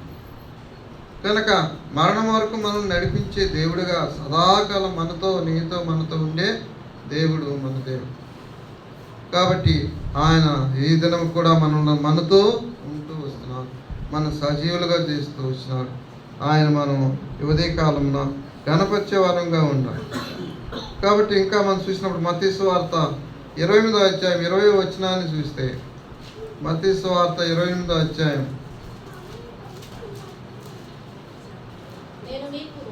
కనుక మరణం వరకు మనం నడిపించే దేవుడుగా సదాకాలం మనతో, నీతో, మనతో ఉండే దేవుడు మన దేవుడు. కాబట్టి ఆయన ఈ దినం కూడా మనతో ఉంటూ వస్తున్నాడు, మనం సజీవులుగా చేస్తూ వచ్చినాడు. ఆయన మనం ఉదయ కాలంలో గణపరిచే వారంగా ఉండాలి. కాబట్టి ఇంకా మనం చూసినప్పుడు మత్తయి సువార్త 28వ అధ్యాయం 20వ వచనాన్ని చూస్తే, మత్తయి సువార్త 28వ అధ్యాయం.
నేను మీకు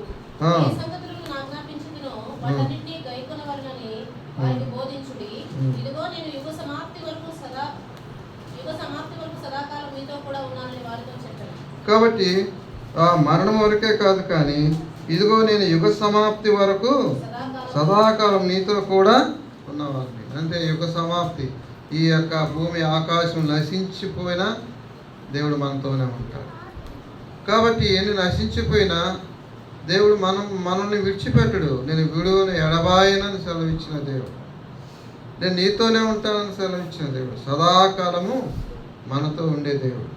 ఆ.
ఏ సంగతులను ఆజ్ఞాపించుదునో వాటన్నిటినీ గైకొనవలెనని వారికి బోధించుడి. ఇదిగో నేను యుగ సమాప్తి వరకు సదాకాలం మీతో కూడా ఉన్నానని వారితో చెప్పాను.
కాబట్టి మరణం వరకే కాదు, కానీ ఇదిగో నేను యుగ సమాప్తి వరకు సదాకాలం నీతో కూడా ఉన్నవాడిని. అంటే యుగ సమాప్తి, ఈ యొక్క భూమి ఆకాశం నశించిపోయినా దేవుడు మనతోనే ఉంటాడు. కాబట్టి ఎన్ని నశించిపోయినా దేవుడు మనల్ని విడిచిపెట్టడు. నేను విడువను ఎడబాయనని సెలవిచ్చిన దేవుడు, నేను నీతోనే ఉంటానని సెలవిచ్చిన దేవుడు, సదాకాలము మనతో ఉండే దేవుడు.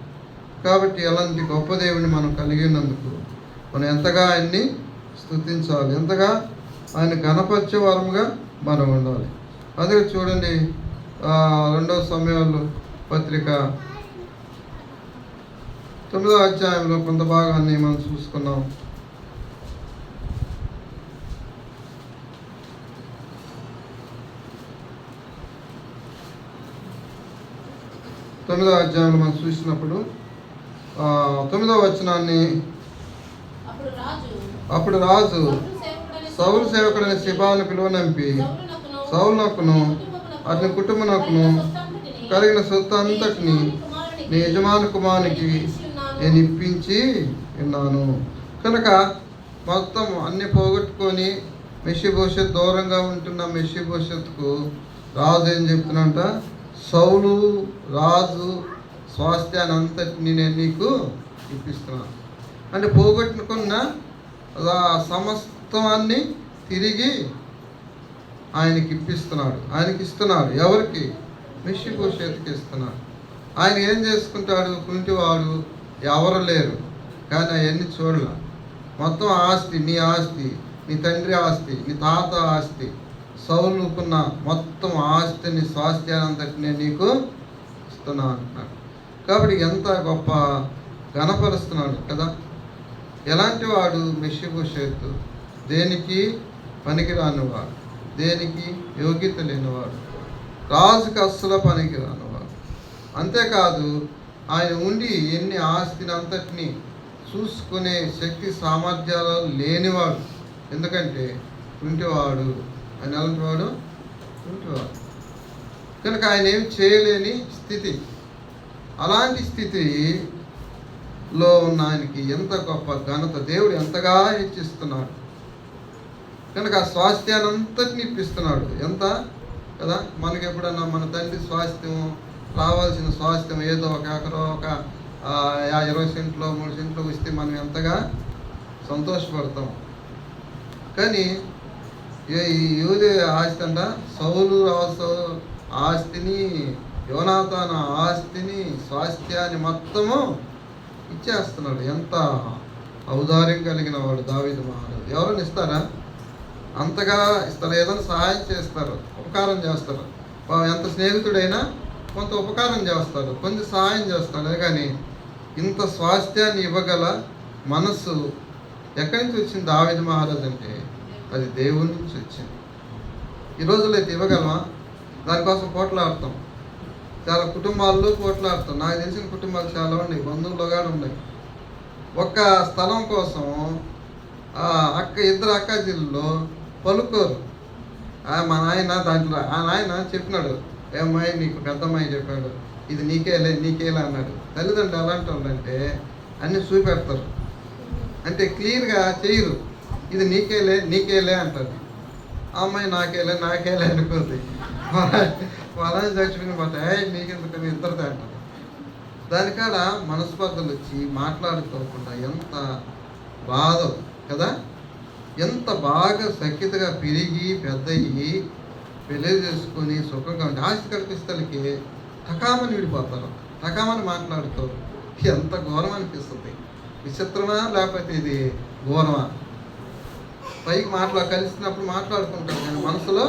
కాబట్టి అలాంటి గొప్ప దేవుడిని మనం కలిగి ఉన్నందుకు మనం ఎంతగా ఆయన్ని స్తుతించాలి, ఎంతగా ఆయన ఘనపరిచే వారముగా మనం ఉండాలి. అదే చూడండి, 2వ సమూయేలు పత్రిక 9వ అధ్యాయంలో కొంత భాగాన్ని మనం చూసుకున్నాం. తొమ్మిదవ అధ్యాయంలో మనం చూసినప్పుడు 9వ వచనాన్ని, అప్పుడు రాజు సౌలు సేవకుడైన సిబాను పిలువనంపి సౌలునకును అతని కుటుంబమునకును కలిగిన సొత్తు అంతటిని నీ యజమాని కుమారునికి నేను ఇప్పించి ఉన్నాను. కనుక మొత్తం అన్ని పోగొట్టుకొని మెషీబోషెత్ దూరంగా ఉంటున్న మెషీబోషెత్కు రాజు ఏం చెప్తున్నంట, సౌలు రాజు స్వాస్థ్యాన్ని అంతటిని నేను నీకు ఇప్పిస్తున్నాను. అంటే పోగొట్టుకున్న సమస్తాన్ని తిరిగి ఆయనకి ఇప్పిస్తున్నాడు. ఆయనకి ఇస్తున్నాడు. ఎవరికి? మెషీబోషెతుకి ఇస్తున్నాడు. ఆయన ఏం చేసుకుంటాడు? కుంటివాడు, ఎవరు లేరు, కానీ అవన్నీ చూడాల. మొత్తం ఆస్తి, నీ ఆస్తి, నీ తండ్రి ఆస్తి, నీ తాత ఆస్తి, సౌలుకున్న మొత్తం ఆస్తిని స్వాస్థ్యాన్ని అంతటిని నీకు ఇస్తున్నా అంటున్నాడు. కాబట్టి ఎంత గొప్ప ఘనపరుస్తున్నాడు కదా. ఎలాంటి వాడు మెషీబోషెతు? దేనికి పనికిరానివాడు, దేనికి యోగ్యత లేనివాడు, రాజుకి అస్సలు పనికిరానివాడు. అంతేకాదు, ఆయన ఉండి ఎన్ని ఆస్తిని అంతటిని చూసుకునే శక్తి సామర్థ్యాలు లేనివాడు. ఎందుకంటే కుంటివాడు. ఆయన ఎలాంటి వాడు? కుంటివాడు. కనుక ఆయన ఏం చేయలేని స్థితి. అలాంటి స్థితిలో ఉన్న ఆయనకి ఎంత గొప్ప ఘనత, దేవుడు ఎంతగా హెచ్చిస్తున్నాడు. కనుక ఆ స్వాస్థ్యాన్ని అంతటిని ఇప్పిస్తున్నాడు. ఎంత కదా. మనకి ఎప్పుడన్నా మన తండ్రి స్వాస్థ్యం, రావాల్సిన స్వాస్థ్యం ఏదో ఒక ఎకరో, ఒక 20 సెంట్లో 3 సెంట్లో వస్తే మనం ఎంతగా సంతోషపడతాం. కానీ ఈ యూదే ఆస్తి అంట, సౌలు రాజు ఆస్తిని, యోనాతాను ఆస్తిని, స్వాస్థ్యాన్ని మొత్తము ఇచ్చేస్తున్నాడు. ఎంత ఔదార్యం కలిగిన వాడు దావీదు మహారాజు. ఎవరైనా ఇస్తారా? అంతగా ఇస్తారు. ఏదైనా సహాయం చేస్తారు, ఉపకారం చేస్తారు. ఎంత స్నేహితుడైనా కొంత ఉపకారం చేస్తారు, కొంచెం సహాయం చేస్తారు. కానీ ఇంత స్వాస్థ్యాన్ని ఇవ్వగల మనస్సు ఎక్కడి నుంచి వచ్చింది దావీదు మహారాజు అంటే అది దేవుని నుంచి వచ్చింది. ఈ రోజుల్లో అయితే ఇవ్వగలమా? దానికోసం పోట్లాడతాం. చాలా కుటుంబాల్లో పోట్లాడతాం. నాకు తెలిసిన కుటుంబాలు చాలా ఉన్నాయి, బంధువులు కూడా ఉన్నాయి. ఒక్క స్థలం కోసం ఇద్దరు అక్కాజీల్లో పలుకోరు. మా నాయన దాంట్లో ఆ నాయన చెప్పినాడు, ఏమ్మాయి నీకు పెద్దమ్మాయి చెప్పాడు, ఇది నీకేలే అన్నాడు. తల్లిదండ్రులు ఎలాంటి వాళ్ళంటే అన్నీ చూపెడతారు, అంటే క్లియర్గా చేయరు. ఇది నీకేలే అంటారు. ఆ అమ్మాయి నాకేలే అనుకోద్ది. వాళ్ళని చచ్చిపోయిన మాట నీకెందుకని ఇద్దరిదే అంటారు. దానికాడ మనస్పర్ధలు వచ్చి మాట్లాడుకోకుండా ఎంత బాధ కదా. ఎంత బాగా సఖ్యతగా పెరిగి పెద్దయ్యి పెళ్ళి చేసుకొని సుఖంగా ఉంటే ఆస్తి కల్పిస్తలకి టకామని విడిపోతారు, టకామని మాట్లాడుతారు. ఎంత ఘోరం అనిపిస్తుంది. విచిత్రమా లేకపోతే ఇది ఘోరమా? పైకి కలిసినప్పుడు మాట్లాడుకుంటారు, కానీ మనసులో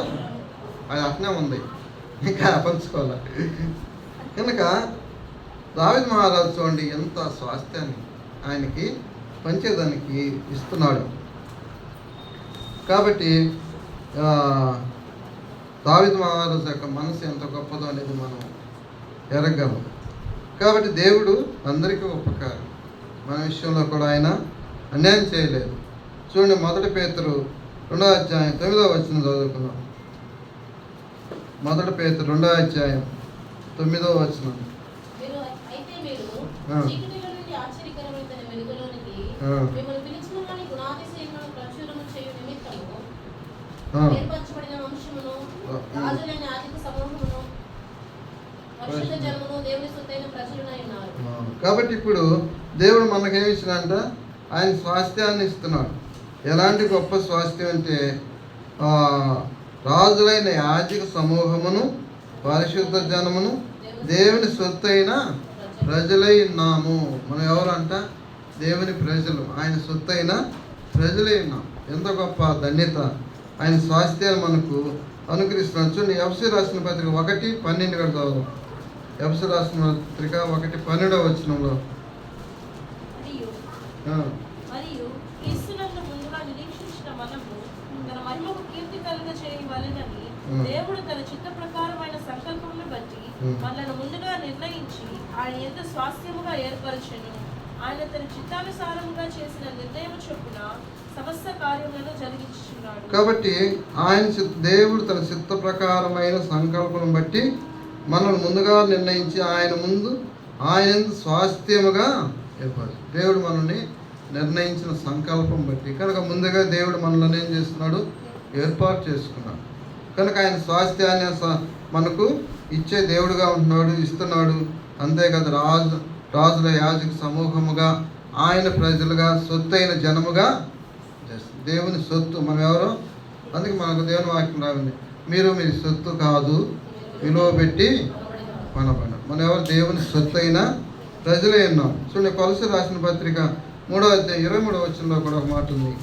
అది అట్నే ఉంది, ఇంకా పంచుకోవాలి. కనుక దావీదు మహారాజు చూడండి ఎంత స్వాస్థ్యాన్ని ఆయనకి పంచేదానికి ఇస్తున్నాడు. కాబట్టి దావీదు మహారాజు యొక్క మనసు ఎంత గొప్పదో అనేది మనం ఎరగలం. కాబట్టి దేవుడు అందరికీ ఉపకారం. మన విషయంలో కూడా ఆయన అన్యాయం చేయలేదు. చూడండి, 1 పేతురు 2వ అధ్యాయం 9వ వచనం చదువుకున్నాం. 1 పేతురు 2వ అధ్యాయం 9వ వచనం. కాబట్టి ఇప్పుడు దేవుడు మనకేమి ఇచ్చినంట? ఆయన స్వాస్థ్యాన్ని ఇస్తున్నాడు. ఎలాంటి గొప్ప స్వాస్థ్యం అంటే, రాజులైన యాజక సమూహమును, పరిశుద్ధ జనమును, దేవుని సొత్తైన ప్రజలై ఉన్నాము. మనం ఎవరంట? దేవుని ప్రజలు, ఆయన సొత్తైన ప్రజలై ఉన్నాం. ఎంత గొప్ప ధన్యత! ఆయన స్వాస్థ్యాలు మనకు అనుగ్రహిస్తున్నాడు. చూడండి, ఎఫ్సీ రాసిన పత్రిక 1:12 కూడా చదువు. ఎఫ్సీ రాసిన పత్రిక 1:12 వచనంలో,
దేవుడు తన చిత్త ప్రకారమైన సంకల్పమును బట్టి మనల్ని ముందుగా నిర్ణయించి ఆయన ఎంత స్వాస్థ్యముగా ఏర్పరచెను. ఆయన తన చిత్తానుసారముగా చేసిన నిర్ణయం చొప్పున సమస్త కార్యములను జరిగించుచున్నాడు.
కాబట్టి దేవుడు తన చిత్త ప్రకారమైన సంకల్పం బట్టి మనల్ని ముందుగా నిర్ణయించి ఆయన స్వాస్థ్యముగా ఏర్పరచు. దేవుడు మనల్ని నిర్ణయించిన సంకల్పం బట్టి కనుక ముందుగా దేవుడు మనల్ని ఏం చేస్తున్నాడు? ఏర్పాటు చేసుకున్నాడు. కనుక ఆయన స్వాస్థ్యాన్ని మనకు ఇచ్చే దేవుడుగా ఉంటున్నాడు, ఇస్తున్నాడు. అంతేకాదు, రాజుల యాజక సమూహముగా, ఆయన ప్రజలుగా, సొత్తైన జనముగా చేస్తుంది. దేవుని సొత్తు మనం ఎవరో, అందుకే మనకు దేవుని వాక్యం రావింది, మీరు మీ సొత్తు కాదు, విలువ పెట్టి కొనబడ్డారు. మనం ఎవరు? దేవుని సొత్తైన ప్రజలే ఉన్నాం. చూడండి, కొలసీ రాసిన పత్రిక 3వ అధ్యాయం 23వ వచనంలో కూడా ఒక మాట ఉంది.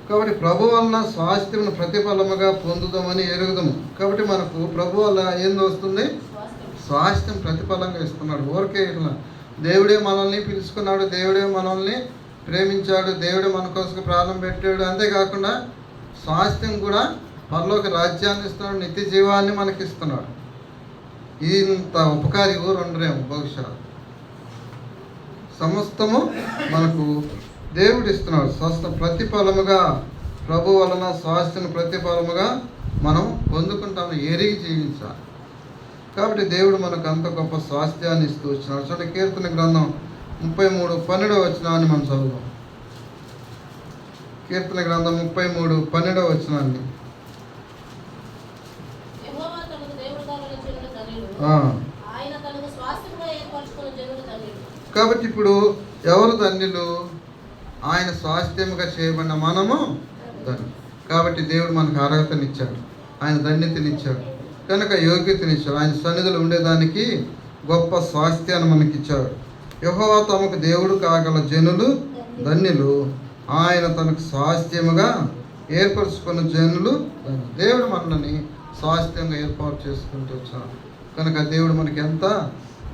కాబట్టి ప్రభు వలన స్వాస్థ్యమును ప్రతిఫలముగా పొందుదామని ఎరుగుదాము. కాబట్టి మనకు ప్రభు వల్ల ఏంది వస్తుంది? స్వాస్థ్యం ప్రతిఫలంగా ఇస్తున్నాడు. ఊరికే ఇట్లా దేవుడే మనల్ని పిలుచుకున్నాడు, దేవుడే మనల్ని ప్రేమించాడు, దేవుడే మన కోసం ప్రాణం పెట్టాడు. అంతేకాకుండా స్వాస్థ్యం కూడా పరలోక రాజ్యాన్ని ఇస్తున్నాడు, నిత్య జీవాన్ని మనకి ఇస్తున్నాడు. ఇంత ఉపకారి ఊరు ఉండరేమో బహుశా. సమస్తము మనకు దేవుడు ఇస్తున్నాడు. స్వస్థ ప్రతిఫలముగా ప్రభు వలన స్వాస్థ్యం ప్రతిఫలముగా మనం పొందుకుంటాము, ఎరిగి జీవించాలి. కాబట్టి దేవుడు మనకు అంత గొప్ప స్వాస్థ్యాన్ని ఇస్తూ వచ్చినాడు. చూడండి, కీర్తన గ్రంథం 33:12 వచనాన్ని మనం చదువుదాం. కీర్తన గ్రంథం 33:12 వచనాన్ని. కాబట్టి ఇప్పుడు ఎవరు ధన్యులు? ఆయన స్వాస్థ్యముగా చేయబడిన మనము ధన్యులు. కాబట్టి దేవుడు మనకు అర్హతనిచ్చాడు, ఆయన ధన్యతనిచ్చాడు, కనుక యోగ్యతనిచ్చాడు. ఆయన సన్నిధిలో ఉండేదానికి గొప్ప స్వాస్థ్యాన్ని మనకిచ్చాడు. యెహోవా తమకు దేవుడు కాగల జనులు ధన్యులు, ఆయన తనకు స్వాస్థ్యముగా ఏర్పరచుకున్న జనులు ధన్యులు. దేవుడు మనల్ని స్వాస్థ్యంగా ఏర్పాటు చేసుకుంటూ వచ్చాడు. కనుక దేవుడు మనకి ఎంత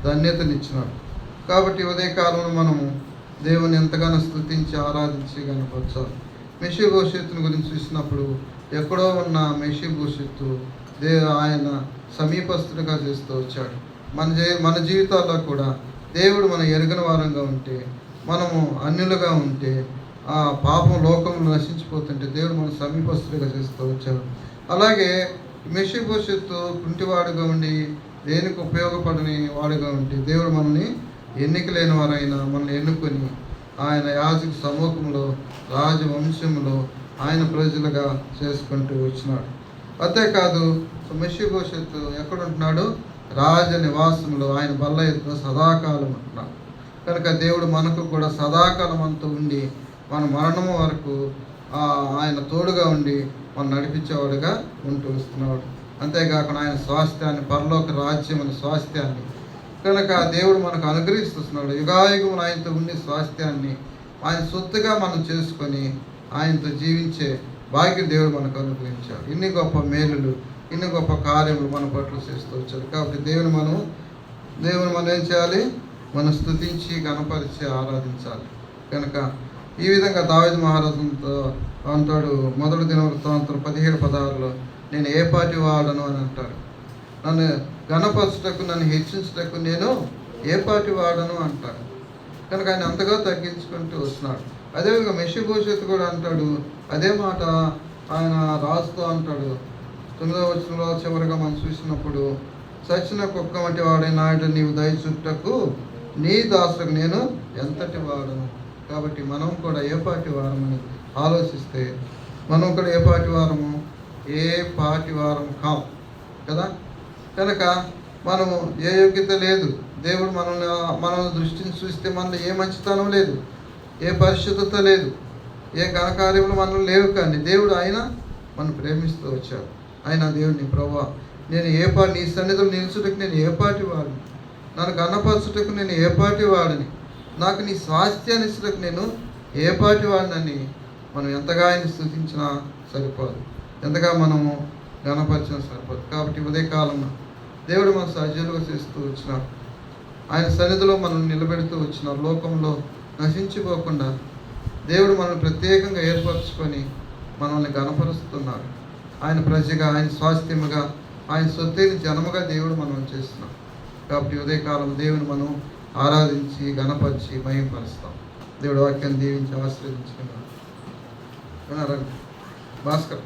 ధన్యతనిచ్చినాడు. కాబట్టి ఉదయకాలంలో మనము దేవుని ఎంతగానో స్తుతించి ఆరాధించి కనపరచాలి. మెషీబోషెత్తుని గురించి చూసినప్పుడు ఎక్కడో ఉన్న మెషీబోషెత్తు ఆయన సమీపస్తుడిగా చేస్తూ వచ్చాడు. మన జీవితాల్లో కూడా దేవుడు మన ఎరుగని వారంగా ఉంటే, మనము అన్యులుగా ఉంటే, ఆ పాపం లోకంలో నశించిపోతుంటే దేవుడు మన సమీపస్తుడిగా చేస్తూ వచ్చాడు. అలాగే మెషీబోషెత్తు కుంటివాడుగా ఉండి దేనికి ఉపయోగపడని వాడుగా ఉంటే దేవుడు మనల్ని ఎన్నిక లేని వారైనా మనల్ని ఎన్నుకొని ఆయన యాజక సమూహంలో, రాజవంశంలో ఆయన ప్రజలుగా చేసుకుంటూ వచ్చినాడు. అంతేకాదు, మెషీబోషెత్తు ఎక్కడుంటున్నాడు? రాజ నివాసంలో ఆయన బల్ల ఎత్తున సదాకాలం ఉంటున్నాడు. కనుక దేవుడు మనకు కూడా సదాకాలం అంతా ఉండి మన మరణము వరకు ఆయన తోడుగా ఉండి మనం నడిపించేవాడుగా ఉంటూ వస్తున్నాడు. అంతేకాకుండా ఆయన స్వాస్థ్యాన్ని, పరలోక రాజ్యం అనే స్వాస్థ్యాన్ని కనుక దేవుడు మనకు అనుగ్రహిస్తున్నాడు. యుగాయుగములు ఆయనతో ఉండి స్వాస్థ్యాన్ని ఆయన సొత్తుగా మనం చేసుకొని ఆయనతో జీవించే భాగ్యం దేవుడు మనకు అనుగ్రహించాడు. ఇన్ని గొప్ప మేలులు, ఇన్ని గొప్ప కార్యములు మన పట్ల చేస్తూ వచ్చాడు. కాబట్టి దేవుని మనం ఏం చేయాలి? మనం స్తుతించి గణపరిచి ఆరాధించాలి. కనుక ఈ విధంగా దావీదు మహారాజుతో అంటాడు, మొదటి దినవృత్తాంతం 17:16 నేను ఏ పాటి వాడను అని అంటాడు. నన్ను గణపరచుటకు, నన్ను హెచ్చించుటకు నేను ఏ పాటి వాడను అంటాడు. కనుక ఆయన అంతగా తగ్గించుకుంటూ వస్తున్నాడు. అదేవిధంగా మెషీబోషెతు కూడా అంటాడు, అదే మాట ఆయన రాజుతో అంటాడు. 9వ వచనంలో చివరిగా మనం చూసినప్పుడు, చచ్చిన కుక్క వంటి వాడే నాయుడు నీవు దయ చుట్టకు నీ దాసుకు నేను ఎంతటి వాడను. కాబట్టి మనం కూడా ఏ పాటి వారమని ఆలోచిస్తే మనం కూడా ఏ పాటి వారము, ఏ పాటి వారం కాం కదా. కనుక మనము ఏ యోగ్యత లేదు. దేవుడు మన దృష్టిని చూస్తే మనలో ఏ మంచితనం లేదు, ఏ పరిశుద్ధత లేదు, ఏ ఘనకార్యములు మనలో లేవు. కానీ దేవుడు ఆయన మనం ప్రేమిస్తూ వచ్చాడు. ఆయన దేవుడిని, ప్రభువా నేను నీ సన్నిధిలో నిలుచుటకు నేను ఏ పాటి వాడిని, నన్ను గణపరచుటకు నేను ఏ పాటి వాడిని, నాకు నీ స్వాస్థ్యాన్ని ఇచ్చుటకు నేను ఏ పాటి వాడినని మనం ఎంతగా ఆయన స్తుతించినా సరిపోదు, ఎంతగా మనము గణపరిచినా సరిపోదు. కాబట్టి ఉదయకాలంలో దేవుడు మన సజీలుగా చేస్తూ వచ్చినాడు. ఆయన సన్నిధిలో మనం నిలబెడుతూ వచ్చినారు. లోకంలో నశించిపోకుండా దేవుడు మనల్ని ప్రత్యేకంగా ఏర్పరచుకొని మనల్ని గణపరుస్తున్నాడు. ఆయన ప్రజగా, ఆయన స్వాస్థ్యముగా, ఆయన సొత్తైన జనముగా దేవుడు మనం చేస్తున్నాం. కాబట్టి ఉదయకాలం దేవుని మనం ఆరాధించి గణపరిచి మహిమపరుస్తాం. దేవుడు వాక్యాన్ని దీవించి ఆశీర్వదించుకున్నాడు. భాస్కర్